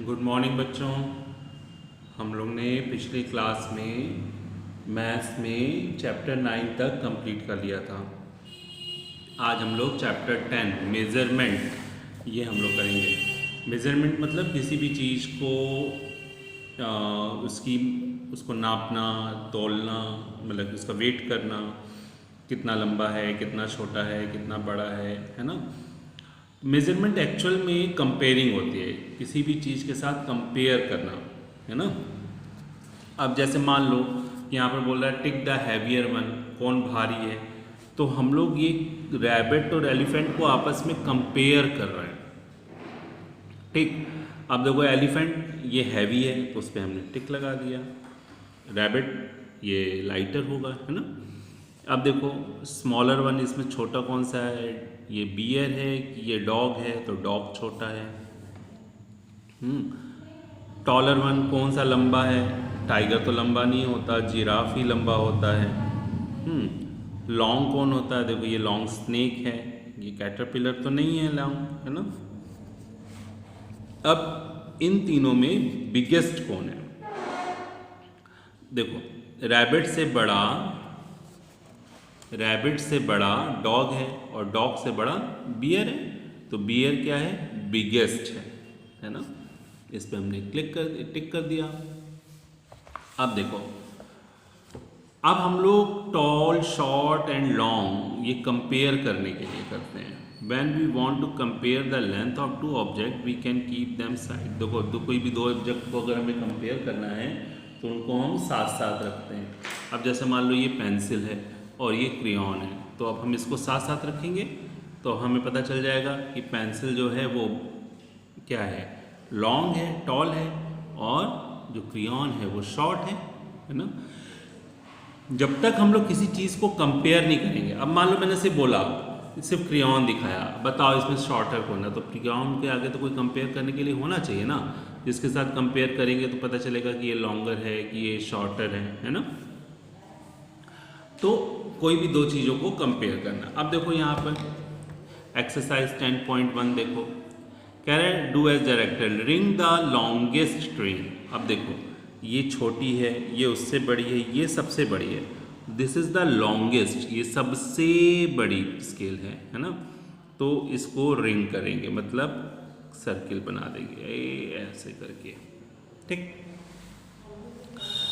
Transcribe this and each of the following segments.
Good morning बच्चों। हम लोग ने पिछली क्लास में मैथ्स में चैप्टर 9 तक कंप्लीट कर लिया था। आज हम लोग चैप्टर 10 मेज़रमेंट ये हम लोग करेंगे। मेज़रमेंट मतलब किसी भी चीज़ को उसको नापना, तौलना, मतलब उसका वेट करना, कितना लंबा है, कितना छोटा है, कितना बड़ा है ना। मेज़रमेंट एक्चुअल में कंपेयरिंग होती है, किसी भी चीज़ के साथ कंपेयर करना, है ना। अब जैसे मान लो यहाँ पर बोल रहा है टिक द हैवियर वन, कौन भारी है, तो हम लोग ये रैबिट और एलिफेंट को आपस में कंपेयर कर रहे हैं। ठीक, अब देखो एलिफेंट ये हैवी है तो उस पर हमने टिक लगा दिया, रैबिट ये लाइटर होगा, है ना। अब देखो स्मॉलर वन, इसमें छोटा कौन सा है, ये बियर है कि ये डॉग है, तो डॉग छोटा है। टॉलर वन कौन सा लंबा है, टाइगर तो लंबा नहीं होता, जिराफ ही लंबा होता है। लॉन्ग कौन होता है, देखो ये लॉन्ग स्नेक है, ये कैटरपिलर तो नहीं है लॉन्ग, है ना। अब इन तीनों में बिगेस्ट कौन है, देखो रैबिट से बड़ा डॉग है और डॉग से बड़ा बियर है, तो बियर क्या है, बिगेस्ट है ना। इस पे हमने टिक कर दिया। अब देखो, अब हम लोग टॉल, शॉर्ट एंड लॉन्ग ये कंपेयर करने के लिए करते हैं। When we want to compare the length of two object we can keep them side. देखो कोई भी दो ऑब्जेक्ट को अगर हमें कंपेयर करना है तो उनको हम साथ साथ रखते हैं। अब जैसे मान लो ये पेंसिल है और ये क्रेयॉन है, तो अब हम इसको साथ साथ रखेंगे तो हमें पता चल जाएगा कि पेंसिल जो है वो क्या है, लॉन्ग है, टॉल है, और जो क्रेयॉन है वो शॉर्ट है ना। जब तक हम लोग किसी चीज़ को कंपेयर नहीं करेंगे, अब मान लो मैंने सिर्फ बोला, सिर्फ क्रेयॉन दिखाया, बताओ इसमें शॉर्टर कौन है, तो क्रेयॉन के आगे तो कोई कंपेयर करने के लिए होना चाहिए ना, जिसके साथ कंपेयर करेंगे तो पता चलेगा कि ये लॉन्गर है कि ये शॉर्टर है ना। तो कोई भी दो चीज़ों को कंपेयर करना। अब देखो यहाँ पर एक्सरसाइज 10.1 देखो, कह रहे हैं do as directed, ring the longest train. अब देखो ये छोटी है, ये उससे बड़ी है, ये सबसे बड़ी है, दिस इज द लॉन्गेस्ट, ये सबसे बड़ी स्केल है ना। तो इसको रिंग करेंगे, मतलब सर्किल बना देंगे ऐसे करके, ठीक।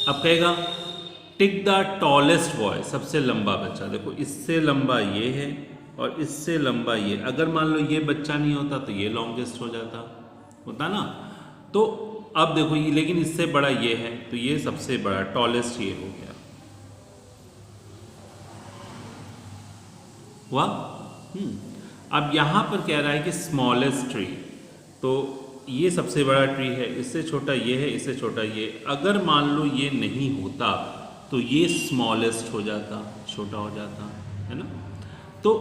अब कहेगा टिक द टॉलेस्ट बॉय, सबसे लंबा बच्चा। देखो इससे लंबा ये है और इससे लंबा ये, अगर मान लो ये बच्चा नहीं होता तो ये लॉन्गेस्ट हो होता ना। तो अब देखो ये, लेकिन इससे बड़ा ये है तो ये सबसे बड़ा टॉलेस्ट ये हो गया, हुआ। अब यहां पर कह रहा है कि स्मॉलेस्ट ट्री, तो ये सबसे बड़ा ट्री है, इससे छोटा ये है, इससे छोटा ये। अगर मान लो ये नहीं होता तो ये स्मॉलेस्ट हो जाता, छोटा हो जाता, है ना। तो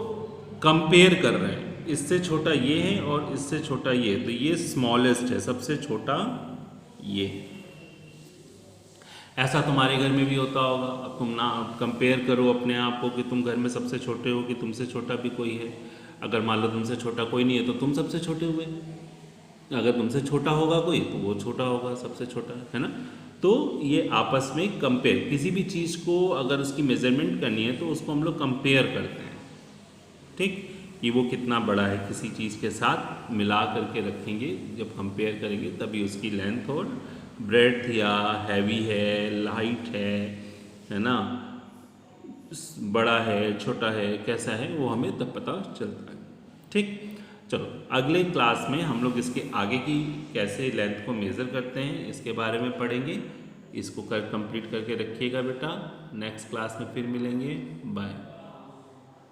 कंपेयर कर रहे हैं, इससे छोटा ये है और इससे छोटा ये, तो ये स्मॉलेस्ट है, सबसे छोटा ये। ऐसा तुम्हारे घर में भी होता होगा। अब तुम ना कंपेयर करो अपने आप को कि तुम घर में सबसे छोटे हो कि तुमसे छोटा भी कोई है। अगर मान लो तुमसे छोटा कोई नहीं है तो तुम सबसे छोटे हुए, अगर तुमसे छोटा होगा कोई तो वो छोटा होगा, सबसे छोटा, है ना। तो ये आपस में कंपेयर, किसी भी चीज़ को अगर उसकी मेजरमेंट करनी है तो उसको हम लोग कंपेयर करते हैं, ठीक, कि वो कितना बड़ा है, किसी चीज़ के साथ मिला करके रखेंगे, जब कंपेयर करेंगे तभी उसकी लेंथ और ब्रेड्थ या हैवी है, लाइट है ना, बड़ा है, छोटा है, कैसा है, वो हमें तब पता चलता है, ठीक। चलो अगले क्लास में हम लोग इसके आगे की कैसे लेंथ को मेज़र करते हैं इसके बारे में पढ़ेंगे। इसको कंप्लीट करके रखिएगा बेटा, नेक्स्ट क्लास में फिर मिलेंगे, बाय।